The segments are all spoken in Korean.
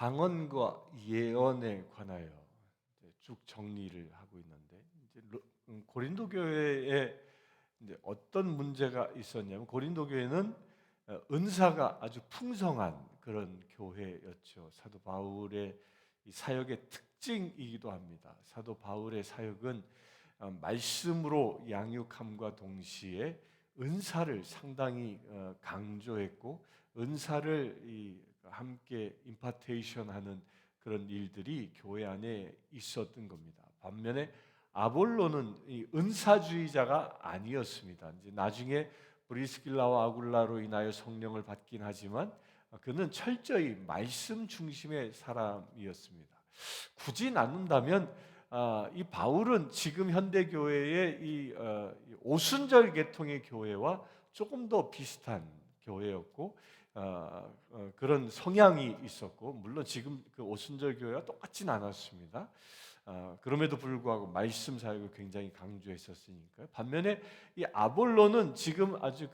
방언과 예언에 관하여 쭉 정리를 하고 있는데, 이제 고린도 교회에 이제 어떤 문제가 있었냐면, 고린도 교회는 은사가 아주 풍성한 그런 교회였죠. 사도 바울의 이 사역의 특징이기도 합니다. 사도 바울의 사역은 말씀으로 양육함과 동시에 은사를 상당히 강조했고, 은사를 함께 임파테이션하는 그런 일들이 교회 안에 있었던 겁니다. 반면에 아볼로는 이 은사주의자가 아니었습니다. 이제 나중에 브리스길라와 아굴라로 인하여 성령을 받긴 하지만 그는 철저히 말씀 중심의 사람이었습니다. 굳이 나눈다면 이 바울은 지금 현대 교회의 이 오순절 계통의 교회와 조금 더 비슷한 교회였고, 그런 성향이 있었고, 물론 지금 그 오순절 교회와 똑같진 않았습니다. 그럼에도 불구하고 말씀 사역을 굉장히 강조했었으니까요. 반면에 이 아볼로는 지금 아주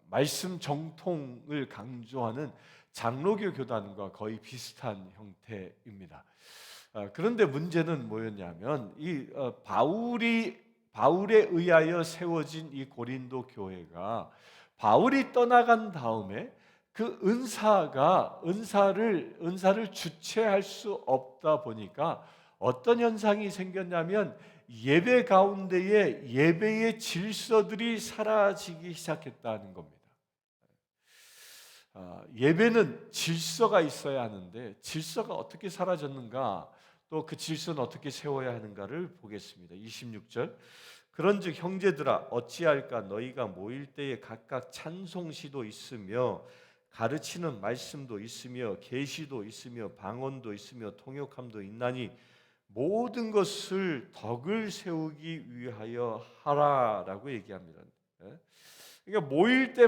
말씀 정통을 강조하는 장로교 교단과 거의 비슷한 형태입니다. 그런데 문제는 뭐였냐면, 바울에 의하여 세워진 이 고린도 교회가 바울이 떠나간 다음에 그 은사를 주체할 수 없다 보니까 어떤 현상이 생겼냐면, 예배 가운데에 예배의 질서들이 사라지기 시작했다는 겁니다. 예배는 질서가 있어야 하는데 질서가 어떻게 사라졌는가, 또 그 질서는 어떻게 세워야 하는가를 보겠습니다. 26절, 그런즉 형제들아 어찌할까, 너희가 모일 때에 각각 찬송시도 있으며 가르치는 말씀도 있으며 계시도 있으며 방언도 있으며 통역함도 있나니 모든 것을 덕을 세우기 위하여 하라라고 얘기합니다. 그러니까 모일 때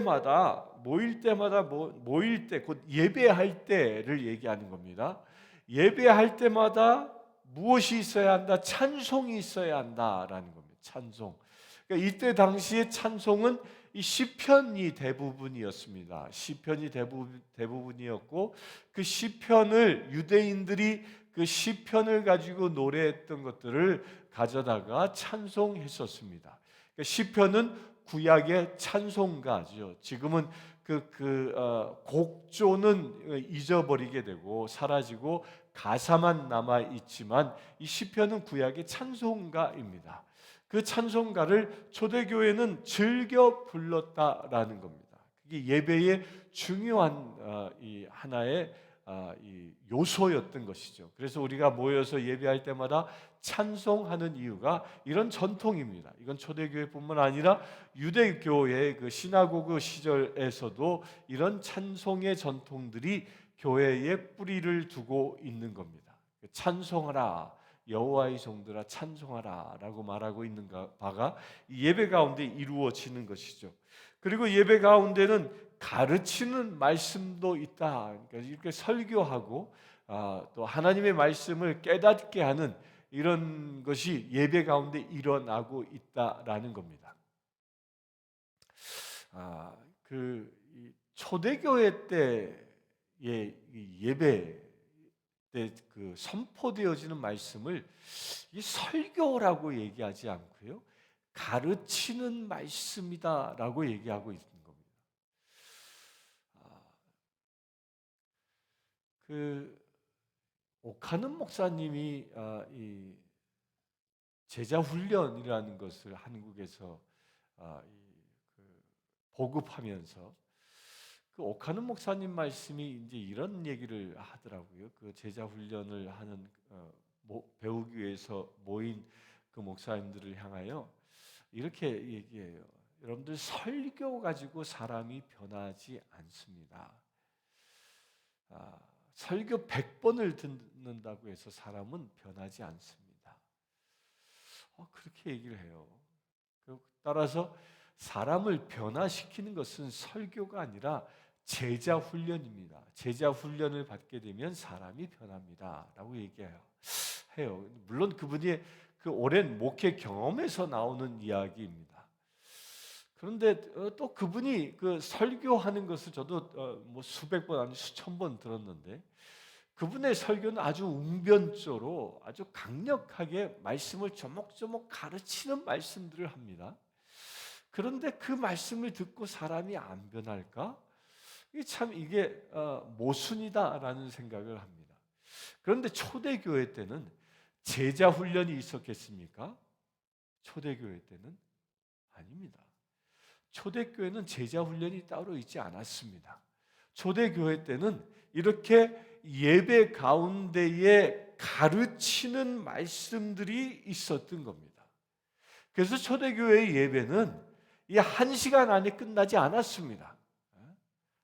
곧 예배할 때를 얘기하는 겁니다. 예배할 때마다 무엇이 있어야 한다? 찬송이 있어야 한다라는 겁니다. 찬송. 그러니까 이때 당시의 찬송은 이 시편이 대부분이었습니다. 시편이 대부분이었고, 그 시편을 유대인들이 그 시편을 가지고 노래했던 것들을 가져다가 찬송했었습니다. 그러니까 시편은 구약의 찬송가죠. 지금은 곡조는 잊어버리게 되고 사라지고 가사만 남아 있지만, 이 시편은 구약의 찬송가입니다. 그 찬송가를 초대교회는 즐겨 불렀다라는 겁니다. 그게 예배의 중요한 이 하나의 이 요소였던 것이죠. 그래서 우리가 모여서 예배할 때마다 찬송하는 이유가 이런 전통입니다. 이건 초대교회뿐만 아니라 유대교의 그 시나고그 시절에서도 이런 찬송의 전통들이 교회에 뿌리를 두고 있는 겁니다. 찬송하라, 여호와의 종들아 찬송하라라고 말하고 있는 바가 예배 가운데 이루어지는 것이죠. 그리고 예배 가운데는 가르치는 말씀도 있다. 그러니까 이렇게 설교하고 또 하나님의 말씀을 깨닫게 하는 이런 것이 예배 가운데 일어나고 있다라는 겁니다. 초대교회 때의 예배 때 그 선포되어지는 말씀을 이 설교라고 얘기하지 않고요, 가르치는 말씀이다라고 얘기하고 있는 겁니다. 오카는 목사님이 이 제자 훈련이라는 것을 한국에서 보급하면서 그 오카는 목사님 말씀이 이제 이런 얘기를 하더라고요. 그 제자 훈련을 하는 배우기 위해서 모인 그 목사님들을 향하여 이렇게 얘기해요. 여러분들, 설교 가지고 사람이 변하지 않습니다. 설교 100번을 듣는다고 해서 사람은 변하지 않습니다. 그렇게 얘기를 해요. 따라서 사람을 변화시키는 것은 설교가 아니라 제자 훈련입니다. 제자 훈련을 받게 되면 사람이 변합니다라고 얘기해요. 물론 그분이 그 오랜 목회 경험에서 나오는 이야기입니다. 그런데 또 그분이 그 설교하는 것을 저도 뭐 수백 번 아니 수천 번 들었는데, 그분의 설교는 아주 웅변조로 아주 강력하게 말씀을 조목조목 가르치는 말씀들을 합니다. 그런데 그 말씀을 듣고 사람이 안 변할까? 이게 모순이다라는 생각을 합니다. 그런데 초대교회 때는 제자 훈련이 있었겠습니까? 초대교회 때는 아닙니다. 초대교회는 제자 훈련이 따로 있지 않았습니다. 초대교회 때는 이렇게 예배 가운데에 가르치는 말씀들이 있었던 겁니다. 그래서 초대교회의 예배는 이 1시간 안에 끝나지 않았습니다.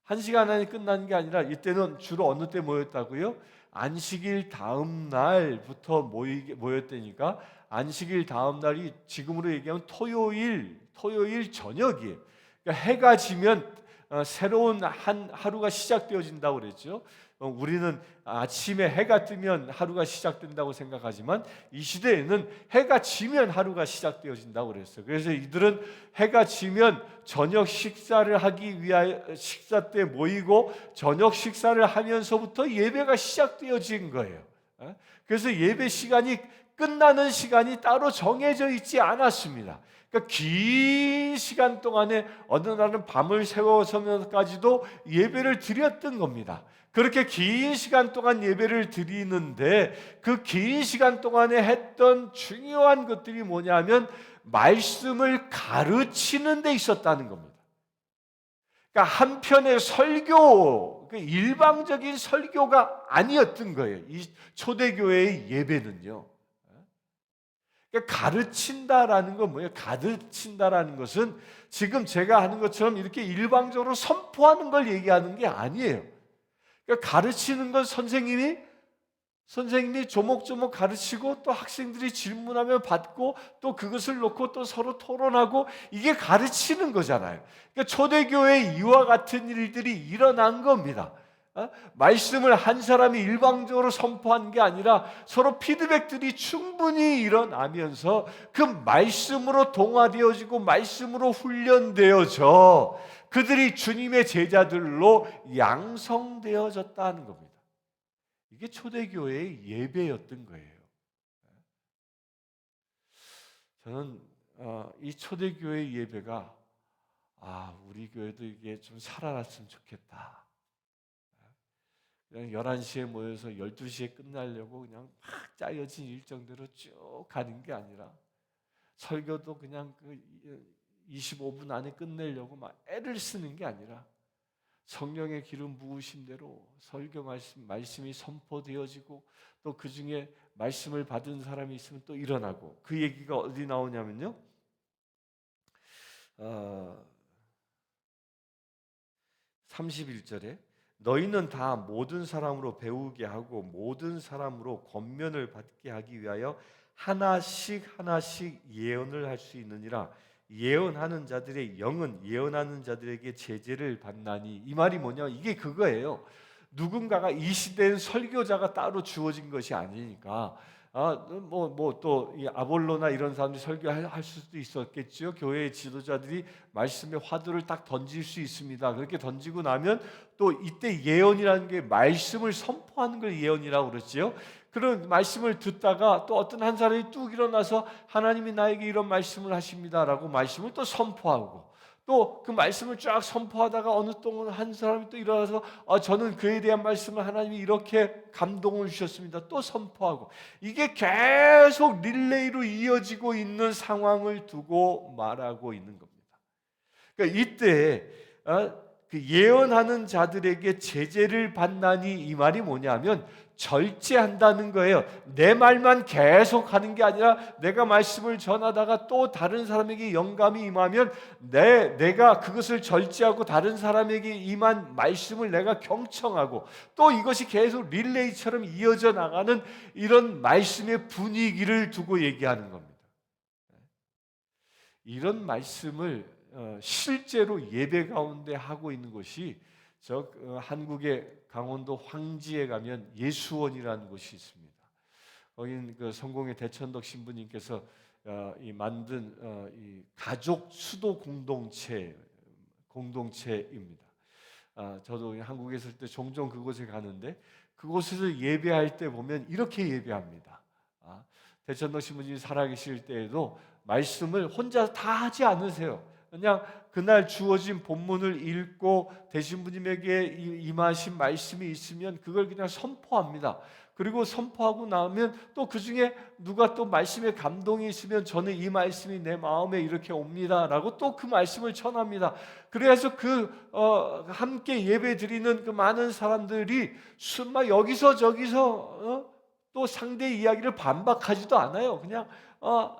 1시간 안에 끝나는 게 아니라 이때는 주로 어느 때 모였다고요? 안식일 다음 날부터 모였다니까 안식일 다음 날이 지금으로 얘기하면 토요일 저녁이에요. 그러니까 해가 지면 새로운 한 하루가 시작되어진다고 그랬죠. 우리는 아침에 해가 뜨면 하루가 시작된다고 생각하지만 이 시대에는 해가 지면 하루가 시작되어진다고 그랬어요. 그래서 이들은 해가 지면 저녁 식사를 하기 위하여 식사 때 모이고 저녁 식사를 하면서부터 예배가 시작되어진 거예요. 그래서 예배 시간이 끝나는 시간이 따로 정해져 있지 않았습니다. 그러니까 긴 시간 동안에 어느 날은 밤을 새워서면서까지도 예배를 드렸던 겁니다. 그렇게 긴 시간 동안 예배를 드리는데 그 긴 시간 동안에 했던 중요한 것들이 뭐냐면 말씀을 가르치는 데 있었다는 겁니다. 그러니까 한편의 설교, 일방적인 설교가 아니었던 거예요. 이 초대교회의 예배는요. 그러니까 가르친다라는 건 뭐예요? 가르친다라는 것은 지금 제가 하는 것처럼 이렇게 일방적으로 선포하는 걸 얘기하는 게 아니에요. 그러니까 가르치는 건 선생님이 조목조목 가르치고 또 학생들이 질문하면 받고 또 그것을 놓고 또 서로 토론하고 이게 가르치는 거잖아요. 그러니까 초대교회에 이와 같은 일들이 일어난 겁니다. 말씀을 한 사람이 일방적으로 선포한 게 아니라 서로 피드백들이 충분히 일어나면서 그 말씀으로 동화되어지고 말씀으로 훈련되어져 그들이 주님의 제자들로 양성되어졌다는 겁니다. 이게 초대교회의 예배였던 거예요. 저는 이 초대교회의 예배가 우리 교회도 이게 좀 살아났으면 좋겠다. 그냥 11시에 모여서 12시에 끝나려고 그냥 막 짜여진 일정대로 쭉 가는 게 아니라 설교도 그냥 25분 안에 끝내려고 막 애를 쓰는 게 아니라 성령의 기름 부으신 대로 설교 말씀이 선포되어지고 또 그 중에 말씀을 받은 사람이 있으면 또 일어나고 그 얘기가 어디 나오냐면요. 31절에 너희는 다 모든 사람으로 배우게 하고 모든 사람으로 권면을 받게 하기 위하여 하나씩 예언을 할 수 있느니라. 예언하는 자들의 영은 예언하는 자들에게 제재를 받나니. 이 말이 뭐냐? 이게 그거예요. 누군가가 이 시대엔 설교자가 따로 주어진 것이 아니니까 또 아볼로나 이런 사람들이 설교할 수도 있었겠죠. 교회의 지도자들이 말씀의 화두를 딱 던질 수 있습니다. 그렇게 던지고 나면 또 이때 예언이라는 게 말씀을 선포하는 걸 예언이라고 그러지요. 그런 말씀을 듣다가 또 어떤 한 사람이 뚝 일어나서 하나님이 나에게 이런 말씀을 하십니다라고 말씀을 또 선포하고 또 그 말씀을 쫙 선포하다가 어느 동안 한 사람이 또 일어나서 저는 그에 대한 말씀을 하나님이 이렇게 감동을 주셨습니다. 또 선포하고 이게 계속 릴레이로 이어지고 있는 상황을 두고 말하고 있는 겁니다. 그러니까 이때 그 예언하는 자들에게 제재를 받나니 이 말이 뭐냐면 절제한다는 거예요. 내 말만 계속 하는 게 아니라 내가 말씀을 전하다가 또 다른 사람에게 영감이 임하면 내가 그것을 절제하고 다른 사람에게 임한 말씀을 내가 경청하고 또 이것이 계속 릴레이처럼 이어져 나가는 이런 말씀의 분위기를 두고 얘기하는 겁니다. 이런 말씀을 실제로 예배 가운데 하고 있는 곳이 한국의 강원도 황지에 가면 예수원이라는 곳이 있습니다. 거기는 그 성공의 대천덕 신부님께서 만든 이 가족 수도 공동체입니다. 저도 한국에 있을 때 종종 그곳에 가는데 그곳에서 예배할 때 보면 이렇게 예배합니다. 대천동 신부님이 살아계실 때에도 말씀을 혼자 다 하지 않으세요. 그냥 그날 주어진 본문을 읽고 대신부님에게 임하신 말씀이 있으면 그걸 그냥 선포합니다. 그리고 선포하고 나면 또 그 중에 누가 또 말씀에 감동이 있으면 저는 이 말씀이 내 마음에 이렇게 옵니다라고 또 그 말씀을 전합니다. 그래서 함께 예배 드리는 그 많은 사람들이 막 여기서 저기서 또 상대의 이야기를 반박하지도 않아요. 그냥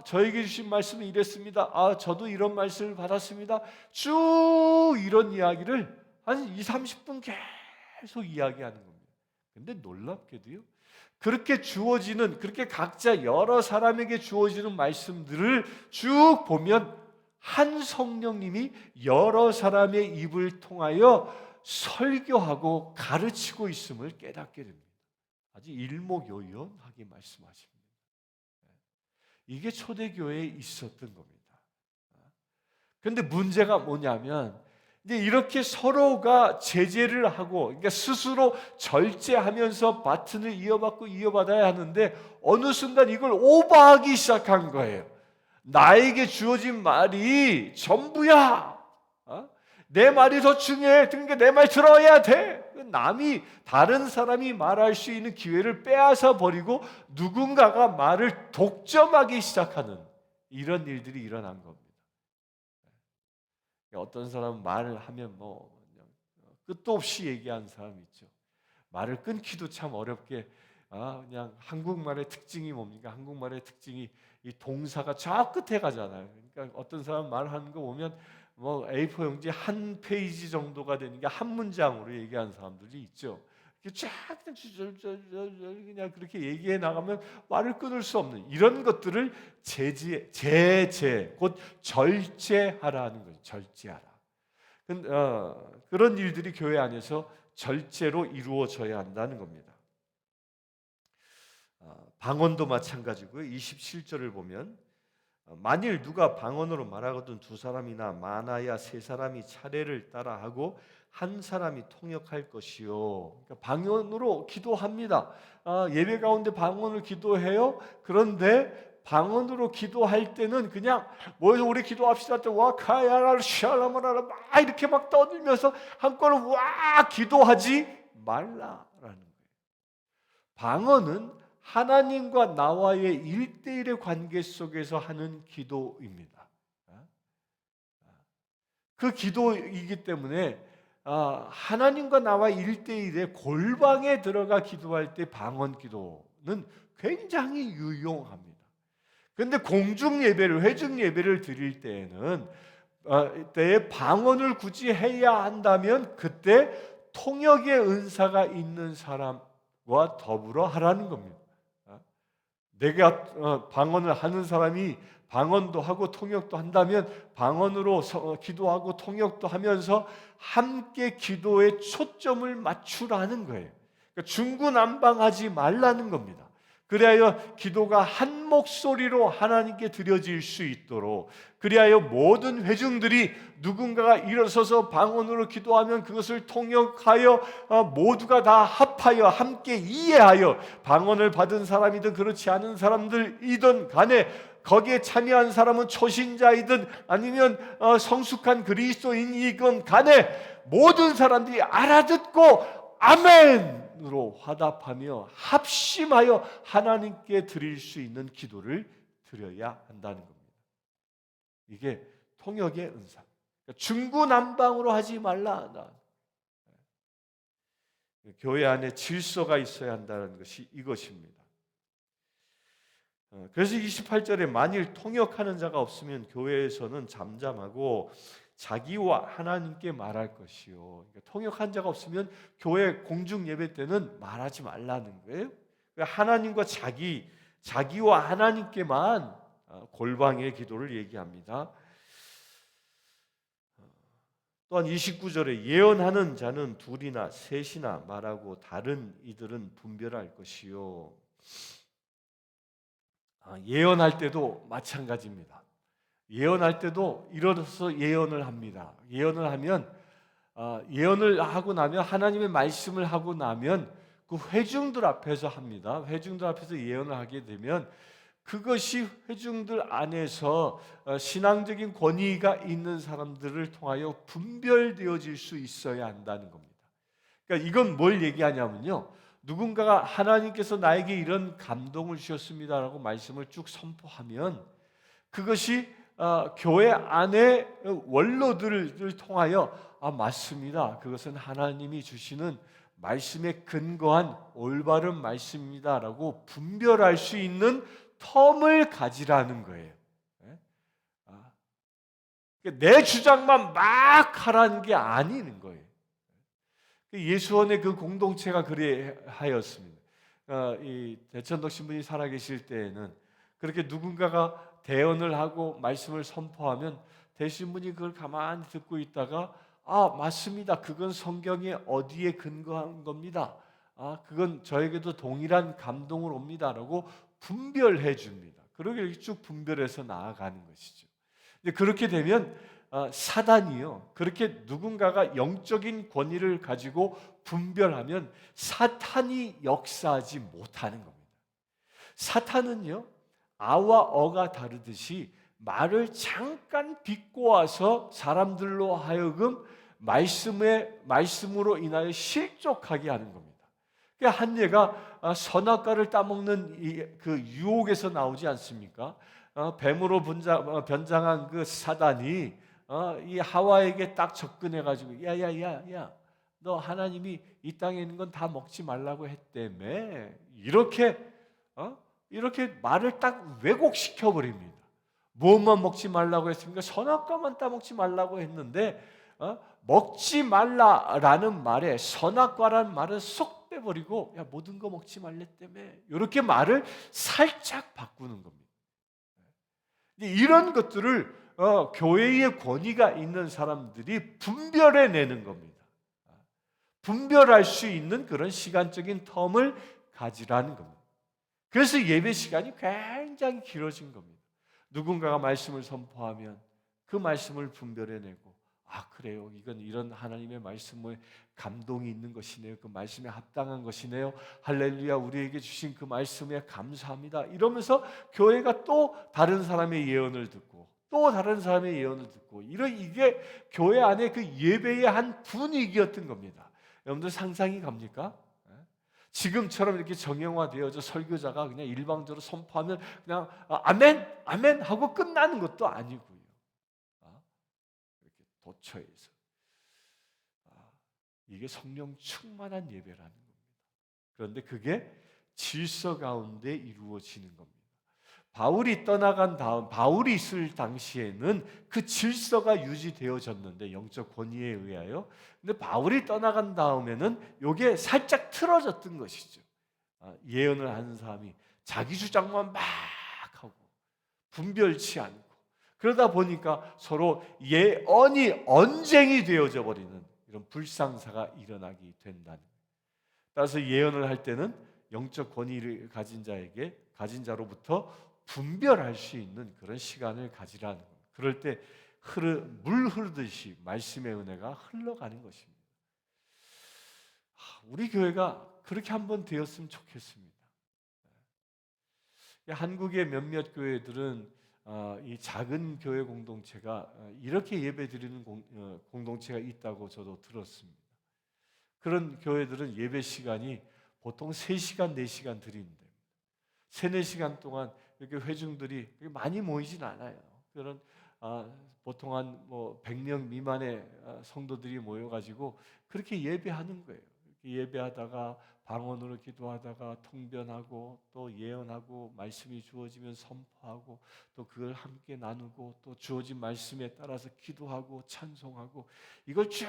저에게 주신 말씀이 이랬습니다. 저도 이런 말씀을 받았습니다. 쭉 이런 이야기를 한 20-30분 계속 이야기하는 겁니다. 근데 놀랍게도요, 그렇게 각자 여러 사람에게 주어지는 말씀들을 쭉 보면 한 성령님이 여러 사람의 입을 통하여 설교하고 가르치고 있음을 깨닫게 됩니다. 아주 일목요연하게 말씀하십니다. 이게 초대교회에 있었던 겁니다. 그런데 문제가 뭐냐면 이제 이렇게 서로가 제재를 하고, 그러니까 스스로 절제하면서 바튼을 이어받아야 하는데 어느 순간 이걸 오버하기 시작한 거예요. 나에게 주어진 말이 전부야. 내 말이 더 중요해. 그러니까 내 말 들어야 돼. 다른 사람이 말할 수 있는 기회를 빼앗아 버리고 누군가가 말을 독점하기 시작하는 이런 일들이 일어난 겁니다. 어떤 사람은 말을 하면 그냥 끝도 없이 얘기하는 사람이 있죠. 말을 끊기도 참 어렵게, 그냥 한국말의 특징이 뭡니까? 한국말의 특징이 이 동사가 저 끝에 가잖아요. 그러니까 어떤 사람 말하는 거 보면 A4 용지 한 페이지 정도가 되니까 한 문장으로 얘기하는 사람들이 있죠. 그냥 그렇게 얘기해 나가면 말을 끊을 수 없는 이런 것들을 제재, 곧 절제하라는 거죠. 절제하라. 그런 일들이 교회 안에서 절제로 이루어져야 한다는 겁니다. 방언도 마찬가지고요. 27절을 보면 만일 누가 방언으로 말하거든 두 사람이나 많아야 세 사람이 차례를 따라하고 한 사람이 통역할 것이요. 그러니까 방언으로 기도합니다. 예배 가운데 방언을 기도해요. 그런데 방언으로 기도할 때는 그냥 모여서 우리 기도합시다. 와카야라 샬라마라라 막 이렇게 막 떠들면서 한꺼번에 와 기도하지 말라라는 거예요. 방언은 하나님과 나와의 1대1의 관계 속에서 하는 기도입니다. 그 기도이기 때문에 하나님과 나와 1대1의 골방에 들어가 기도할 때 방언 기도는 굉장히 유용합니다. 그런데 공중 예배를, 회중 예배를 드릴 때에는 때에 방언을 굳이 해야 한다면 그때 통역의 은사가 있는 사람과 더불어 하라는 겁니다. 내가 방언을 하는 사람이 방언도 하고 통역도 한다면 방언으로 기도하고 통역도 하면서 함께 기도에 초점을 맞추라는 거예요. 그러니까 중구난방하지 말라는 겁니다. 그리하여 기도가 한 목소리로 하나님께 드려질 수 있도록, 그리하여 모든 회중들이 누군가가 일어서서 방언으로 기도하면 그것을 통역하여 모두가 다 합하여 함께 이해하여, 방언을 받은 사람이든 그렇지 않은 사람들이든 간에 거기에 참여한 사람은 초신자이든 아니면 성숙한 그리스도인이건 간에 모든 사람들이 알아듣고 아멘으로 화답하며 합심하여 하나님께 드릴 수 있는 기도를 드려야 한다는 겁니다. 이게 통역의 은사. 그러니까 중구난방으로 하지 말라. 교회 안에 질서가 있어야 한다는 것이 이것입니다. 그래서 28절에 만일 통역하는 자가 없으면 교회에서는 잠잠하고 자기와 하나님께 말할 것이요. 그러니까 통역한 자가 없으면 교회 공중 예배 때는 말하지 말라는 거예요. 그러니까 하나님과 자기와 하나님께만 골방의 기도를 얘기합니다. 또한 29절에 예언하는 자는 둘이나 셋이나 말하고 다른 이들은 분별할 것이요. 예언할 때도 마찬가지입니다. 예언할 때도 일어서서 예언을 합니다. 예언을 하면 예언을 하고 나면 하나님의 말씀을 하고 나면 그 회중들 앞에서 합니다. 회중들 앞에서 예언을 하게 되면 그것이 회중들 안에서 신앙적인 권위가 있는 사람들을 통하여 분별되어질 수 있어야 한다는 겁니다. 그러니까 이건 뭘 얘기하냐면요, 누군가가 하나님께서 나에게 이런 감동을 주셨습니다라고 말씀을 쭉 선포하면 그것이 교회 안에 원로들을 통하여 맞습니다, 그것은 하나님이 주시는 말씀에 근거한 올바른 말씀입니다라고 분별할 수 있는 텀을 가지라는 거예요. 아, 내 주장만 막 하라는 게 아니는 거예요. 예수원의 그 공동체가 그리하였습니다. 이 대천덕 신부님 살아계실 때에는 그렇게 누군가가 대언을 하고 말씀을 선포하면 대신분이 그걸 가만히 듣고 있다가 맞습니다, 그건 성경에 어디에 근거한 겁니다, 그건 저에게도 동일한 감동을 옵니다라고 분별해 줍니다. 그러게 이렇게 쭉 분별해서 나아가는 것이죠. 근데 그렇게 되면 사단이요, 그렇게 누군가가 영적인 권위를 가지고 분별하면 사탄이 역사하지 못하는 겁니다. 사탄은요, 아와 어가 다르듯이 말을 잠깐 비꼬아서 사람들로 하여금 말씀으로 인하여 실족하게 하는 겁니다. 한 예가 선악과를 따먹는 그 유혹에서 나오지 않습니까? 뱀으로 변장한 그 사단이 이 하와에게 딱 접근해가지고 야야야야, 너 하나님이 이 땅에 있는 건 다 먹지 말라고 했다며, 이렇게 말을 딱 왜곡시켜 버립니다. 무엇만 먹지 말라고 했습니까? 선악과만 따먹지 말라고 했는데 먹지 말라라는 말에 선악과라는 말을 쏙 빼버리고 모든 거 먹지 말랬다며, 이렇게 말을 살짝 바꾸는 겁니다. 이런 것들을 교회의 권위가 있는 사람들이 분별해내는 겁니다. 분별할 수 있는 그런 시간적인 텀을 가지라는 겁니다. 그래서 예배 시간이 굉장히 길어진 겁니다. 누군가가 말씀을 선포하면 그 말씀을 분별해내고 그래요, 이건 이런 하나님의 말씀에 감동이 있는 것이네요, 그 말씀에 합당한 것이네요, 할렐루야, 우리에게 주신 그 말씀에 감사합니다, 이러면서 교회가 또 다른 사람의 예언을 듣고 또 다른 사람의 예언을 듣고, 이게 교회 안에 그 예배의 한 분위기였던 겁니다. 여러분들 상상이 갑니까? 지금처럼 이렇게 정형화되어져 설교자가 그냥 일방적으로 선포하면 그냥 아멘 아멘 하고 끝나는 것도 아니고요. 이렇게 도처에서 이게 성령 충만한 예배라는 겁니다. 그런데 그게 질서 가운데 이루어지는 겁니다. 바울이 떠나간 다음, 바울이 있을 당시에는 그 질서가 유지되어졌는데, 영적 권위에 의하여. 근데 바울이 떠나간 다음에는 이게 살짝 틀어졌던 것이죠. 예언을 하는 사람이 자기 주장만 막 하고 분별치 않고, 그러다 보니까 서로 예언이 언쟁이 되어져 버리는 이런 불상사가 일어나게 된다는 거예요. 따라서 예언을 할 때는 영적 권위를 가진 자로부터 분별할 수 있는 그런 시간을 가지라는 겁니다. 그럴 때 물 흐르듯이 말씀의 은혜가 흘러가는 것입니다. 우리 교회가 그렇게 한번 되었으면 좋겠습니다. 한국의 몇몇 교회들은 이 작은 교회 공동체가 이렇게 예배드리는 공동체가 있다고 저도 들었습니다. 그런 교회들은 예배 시간이 보통 3시간, 4시간 드리는데 3, 4시간 동안 이렇게 회중들이 많이 모이진 않아요. 그런 보통 한 100명 미만의 성도들이 모여가지고 그렇게 예배하는 거예요. 예배하다가 방언으로 기도하다가 통변하고 또 예언하고 말씀이 주어지면 선포하고 또 그걸 함께 나누고 또 주어진 말씀에 따라서 기도하고 찬송하고, 이걸 쭉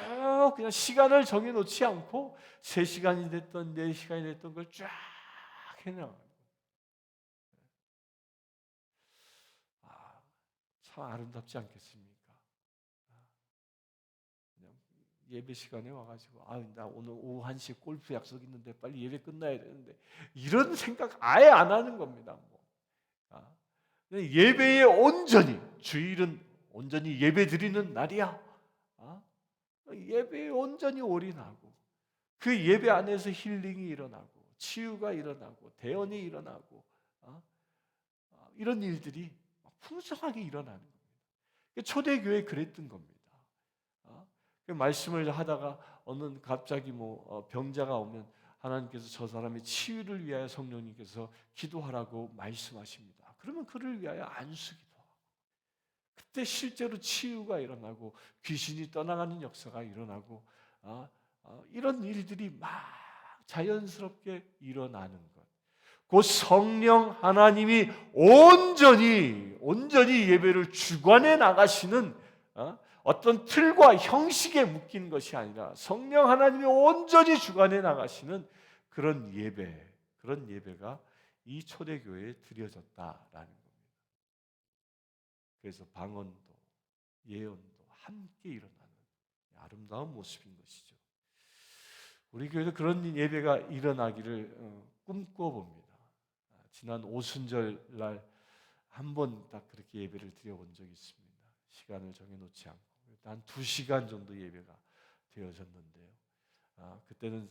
그냥 시간을 정해놓지 않고 3시간이 됐던 4시간이 됐던 걸 쫙 해나가요. 참 아름답지 않겠습니까? 예배 시간에 와가지고 나 오늘 오후 1시에 골프 약속 있는데 빨리 예배 끝나야 되는데, 이런 생각 아예 안 하는 겁니다. 예배에 온전히, 주일은 온전히 예배 드리는 날이야. 예배에 온전히 올인하고 그 예배 안에서 힐링이 일어나고 치유가 일어나고 대언이 일어나고 이런 일들이 풍성하게 일어나는 겁니다. 초대교회 그랬던 겁니다. 그 말씀을 하다가 어느 갑자기 병자가 오면 하나님께서 저 사람의 치유를 위하여 성령님께서 기도하라고 말씀하십니다. 그러면 그를 위하여 안수기도 하고, 그때 실제로 치유가 일어나고 귀신이 떠나가는 역사가 일어나고 이런 일들이 막 자연스럽게 일어나는 것. 그 성령 하나님이 온전히 예배를 주관해 나가시는 어떤 틀과 형식에 묶인 것이 아니라 성령 하나님이 온전히 주관해 나가시는 그런 예배가 이 초대교회에 드려졌다라는 겁니다. 그래서 방언도 예언도 함께 일어나는 아름다운 모습인 것이죠. 우리 교회도 그런 예배가 일어나기를 꿈꿔봅니다. 지난 오순절 날 한 번 딱 그렇게 예배를 드려본 적이 있습니다. 시간을 정해놓지 않고 한 2시간 정도 예배가 되어졌는데요. 그때는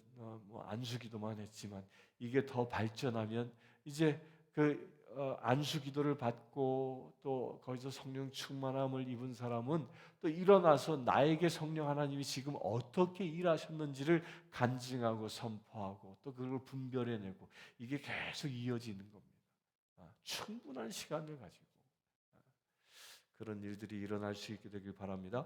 안수기도만 했지만 이게 더 발전하면 이제 그 안수기도를 받고 또 거기서 성령 충만함을 입은 사람은 또 일어나서 나에게 성령 하나님이 지금 어떻게 일하셨는지를 간증하고 선포하고 또 그걸 분별해내고 이게 계속 이어지는 겁니다. 충분한 시간을 가지고 그런 일들이 일어날 수 있게 되길 바랍니다.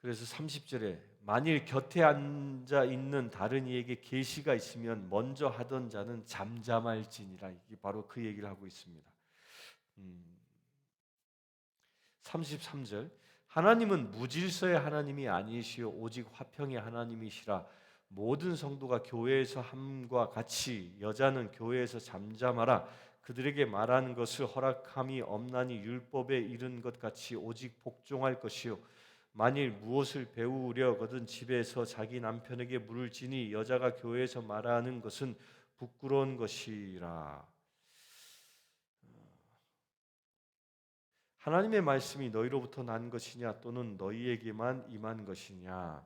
그래서 30절에 만일 곁에 앉아 있는 다른 이에게 계시가 있으면 먼저 하던 자는 잠잠할지니라. 이게 바로 그 얘기를 하고 있습니다. 33절 하나님은 무질서의 하나님이 아니시오 오직 화평의 하나님이시라. 모든 성도가 교회에서 함과 같이 여자는 교회에서 잠잠하라. 그들에게 말하는 것을 허락함이 없나니 율법에 이른 것 같이 오직 복종할 것이요 만일 무엇을 배우려거든 집에서 자기 남편에게 물을 지니 여자가 교회에서 말하는 것은 부끄러운 것이라. 하나님의 말씀이 너희로부터 난 것이냐 또는 너희에게만 임한 것이냐.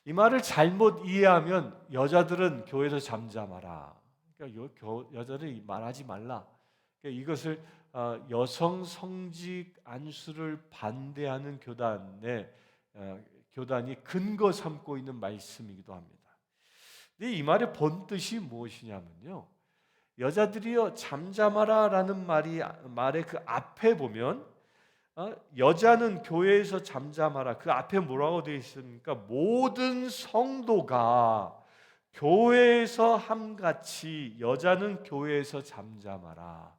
이 말을 잘못 이해하면 여자들은 교회에서 잠잠하라. 그러니까 여자들이 말하지 말라. 그러니까 이것을 여성 성직 안수를 반대하는 교단이 근거 삼고 있는 말씀이기도 합니다. 근데 이 말의 본 뜻이 무엇이냐면요. 여자들이여 잠잠하라라는 말의 그 앞에 보면 여자는 교회에서 잠잠하라. 그 앞에 뭐라고 되어 있습니까? 모든 성도가 교회에서 함같이 여자는 교회에서 잠잠하라.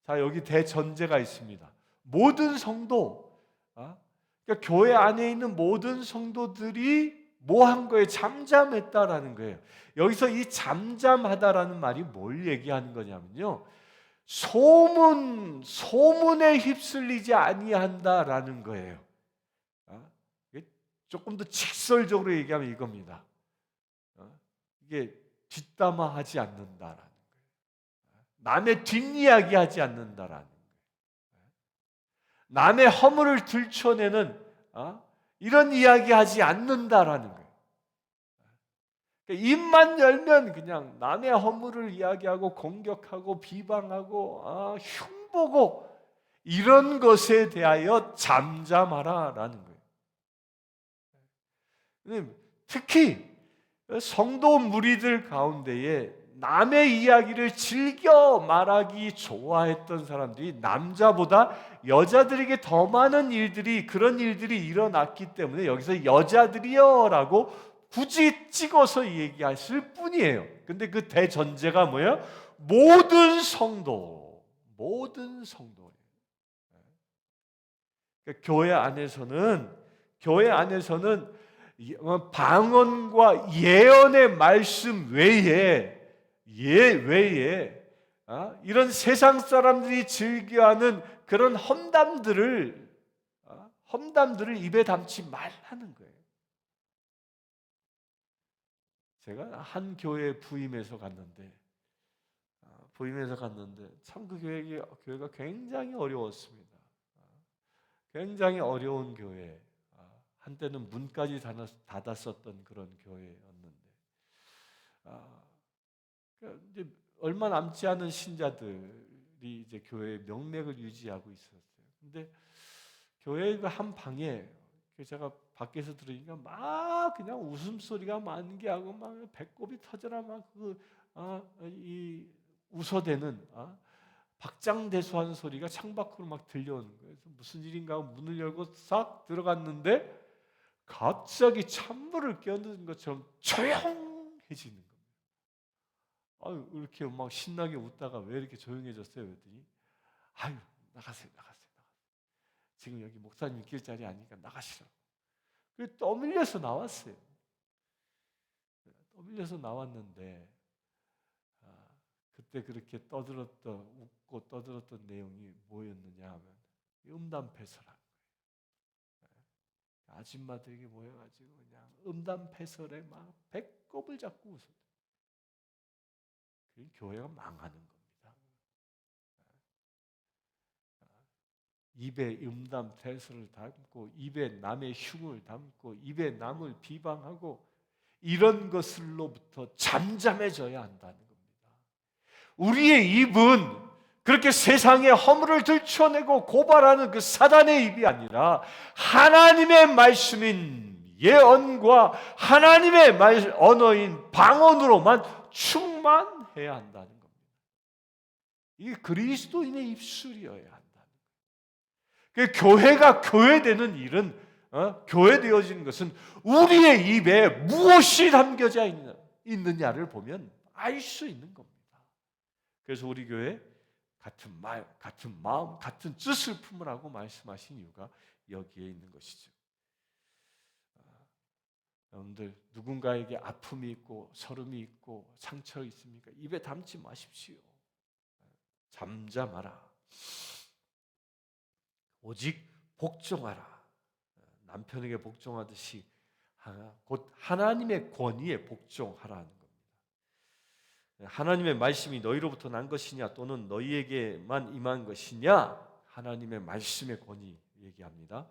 자, 여기 대전제가 있습니다. 모든 성도, 그러니까 교회 안에 있는 모든 성도들이 뭐 한 거예요? 잠잠했다라는 거예요. 여기서 이 잠잠하다라는 말이 뭘 얘기하는 거냐면요. 소문에 휩쓸리지 아니한다라는 거예요. 조금 더 직설적으로 얘기하면 이겁니다. 이게 뒷담화하지 않는다라는 거예요. 남의 뒷이야기하지 않는다라는 거예요. 남의 허물을 들춰내는 이런 이야기하지 않는다라는 거예요. 입만 열면 그냥 남의 허물을 이야기하고 공격하고 비방하고 흉보고 이런 것에 대하여 잠잠하라라는 거예요. 특히 성도 무리들 가운데에 남의 이야기를 즐겨 말하기 좋아했던 사람들이 남자보다 여자들에게 더 많은 그런 일들이 일어났기 때문에 여기서 여자들이여라고 굳이 찍어서 얘기하실 뿐이에요. 근데 그 대전제가 뭐예요? 모든 성도. 그러니까 교회 안에서는 방언과 예언의 말씀 외에 이런 세상 사람들이 즐겨하는 그런 험담들을 입에 담지 말라는 거예요. 제가 한 교회에 부임해서 갔는데 참 그 교회가 굉장히 어려웠습니다. 굉장히 어려운 교회. 한때는 문까지 닫았었던 그런 교회였는데, 그러니까 이제 얼마 남지 않은 신자들이 이제 교회의 명맥을 유지하고 있었어요. 근데 교회 그 한 방에 제가 밖에서 들으니까 막 그냥 웃음소리가 만개하고 막 배꼽이 터져라 막 이 웃어대는 박장대소하는 소리가 창밖으로 막 들려오는 거예요. 그래서 무슨 일인가 하고 문을 열고 싹 들어갔는데 갑자기 찬물을 끼얹는 것처럼 조용해지는 거예요. 아유, 이렇게 막 신나게 웃다가 왜 이렇게 조용해졌어요? 그랬더니 아유, 나가세요. 지금 여기 목사님 있길 자리 아니니까 나가시라고. 그래서 떠밀려서 나왔어요. 떠밀려서 나왔는데 그때 그렇게 웃고 떠들었던 내용이 뭐였느냐 하면 음담패설한 거예요. 아줌마들이 모여가지고 그냥 음담패설에 막 배꼽을 잡고 웃어요. 그 교회가 망하는 겁니다. 입에 음담패설을 담고 입에 남의 흉을 담고 입에 남을 비방하고 이런 것으로부터 잠잠해져야 한다는 겁니다. 우리의 입은 그렇게 세상의 허물을 들춰내고 고발하는 그 사단의 입이 아니라 하나님의 말씀인 예언과 하나님의 언어인 방언으로만 충만해야 한다는 겁니다. 이게 그리스도인의 입술이어야 한다는 거예요. 교회가 교회되는 일은 교회되어지는 것은 우리의 입에 무엇이 담겨져 있느냐를 보면 알 수 있는 겁니다. 그래서 우리 교회 같은 말, 같은 마음, 같은 뜻을 품으라고 말씀하신 이유가 여기에 있는 것이죠. 여러분들 누군가에게 아픔이 있고 서름이 있고 상처 있습니까? 입에 담지 마십시오. 잠잠하라. 오직 복종하라. 남편에게 복종하듯이 곧 하나님의 권위에 복종하라는 겁니다. 하나님의 말씀이 너희로부터 난 것이냐 또는 너희에게만 임한 것이냐? 하나님의 말씀의 권위 얘기합니다.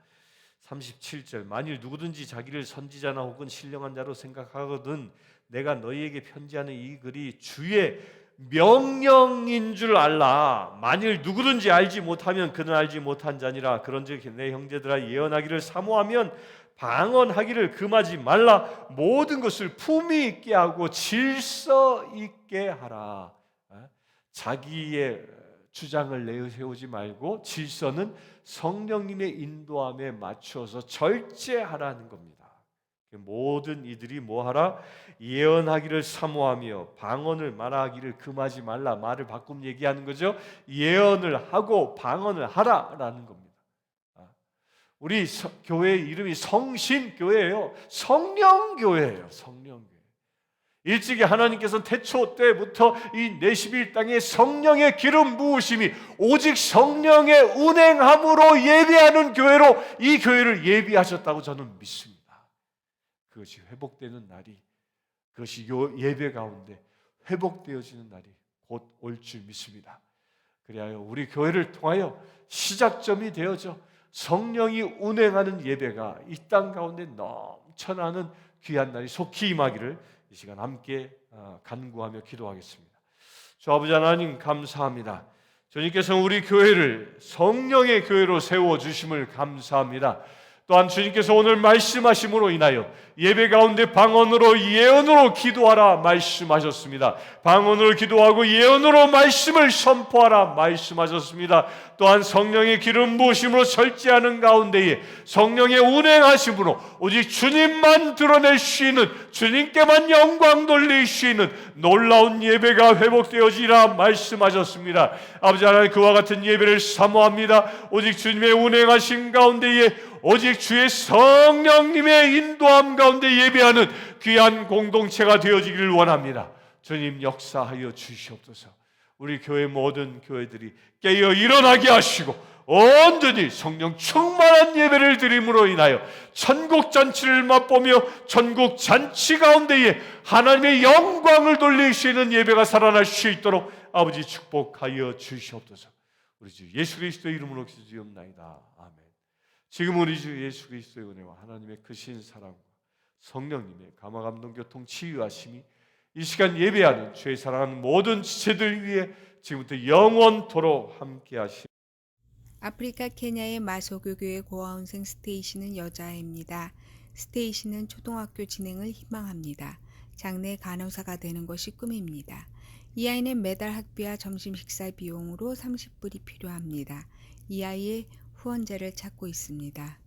37절 만일 누구든지 자기를 선지자나 혹은 신령한 자로 생각하거든 내가 너희에게 편지하는 이 글이 주의 명령인 줄 알라. 만일 누구든지 알지 못하면 그는 알지 못한 자니라. 그런즉 내 형제들아 예언하기를 사모하면 방언하기를 금하지 말라. 모든 것을 품위 있게 하고 질서 있게 하라. 자기의 주장을 내세우지 말고 질서는 성령님의 인도함에 맞추어서 절제하라는 겁니다. 모든 이들이 뭐하라? 예언하기를 사모하며 방언을 말하기를 금하지 말라. 말을 바꾸면 얘기하는 거죠. 예언을 하고 방언을 하라라는 겁니다. 우리 교회의 이름이 성신교회예요. 성령교회예요. 성령교회. 일찍이 하나님께서 태초 때부터 이 내시빌 땅에 성령의 기름 부으심이 오직 성령의 운행함으로 예비하는 교회로 이 교회를 예비하셨다고 저는 믿습니다. 그것이 회복되는 날이, 그것이 예배 가운데 회복되어지는 날이 곧 올 줄 믿습니다. 그리하여 우리 교회를 통하여 시작점이 되어져 성령이 운행하는 예배가 이 땅 가운데 넘쳐나는 귀한 날이 속히 임하기를 이 시간 함께 간구하며 기도하겠습니다. 주 아버지 하나님 감사합니다. 주님께서 우리 교회를 성령의 교회로 세워주심을 감사합니다. 또한 주님께서 오늘 말씀하심으로 인하여 예배 가운데 방언으로 예언으로 기도하라 말씀하셨습니다. 방언으로 기도하고 예언으로 말씀을 선포하라 말씀하셨습니다. 또한 성령의 기름 부으심으로 절제하는 가운데에 성령의 운행하심으로 오직 주님만 드러낼 수 있는, 주님께만 영광 돌릴 수 있는 놀라운 예배가 회복되어지라 말씀하셨습니다. 아버지 하나님, 그와 같은 예배를 사모합니다. 오직 주님의 운행하심 가운데에 오직 주의 성령님의 인도함 가운데 예배하는 귀한 공동체가 되어지기를 원합니다. 주님 역사하여 주시옵소서. 우리 교회 모든 교회들이 깨어 일어나게 하시고 온전히 성령 충만한 예배를 드림으로 인하여 천국 잔치를 맛보며 천국 잔치 가운데에 하나님의 영광을 돌릴 수 있는 예배가 살아날 수 있도록 아버지 축복하여 주시옵소서. 우리 주 예수 그리스도의 이름으로 기도드리옵나이다. 아멘. 지금 우리 주 예수 그리스도의 은혜와 하나님의 크신 사랑과 성령님의 감화감동 교통 치유하심이 이 시간 예배하는 주의 사랑하는 모든 지체들 위해 지금부터 영원토록 함께하시. 아프리카 케냐의 마소교교의 고아원생 스테이시는 여자아이입니다. 스테이시는 초등학교 진행을 희망합니다. 장래 간호사가 되는 것이 꿈입니다. 이 아이는 매달 학비와 점심 식사 비용으로 30불이 필요합니다. 이 아이의 후원자를 찾고 있습니다.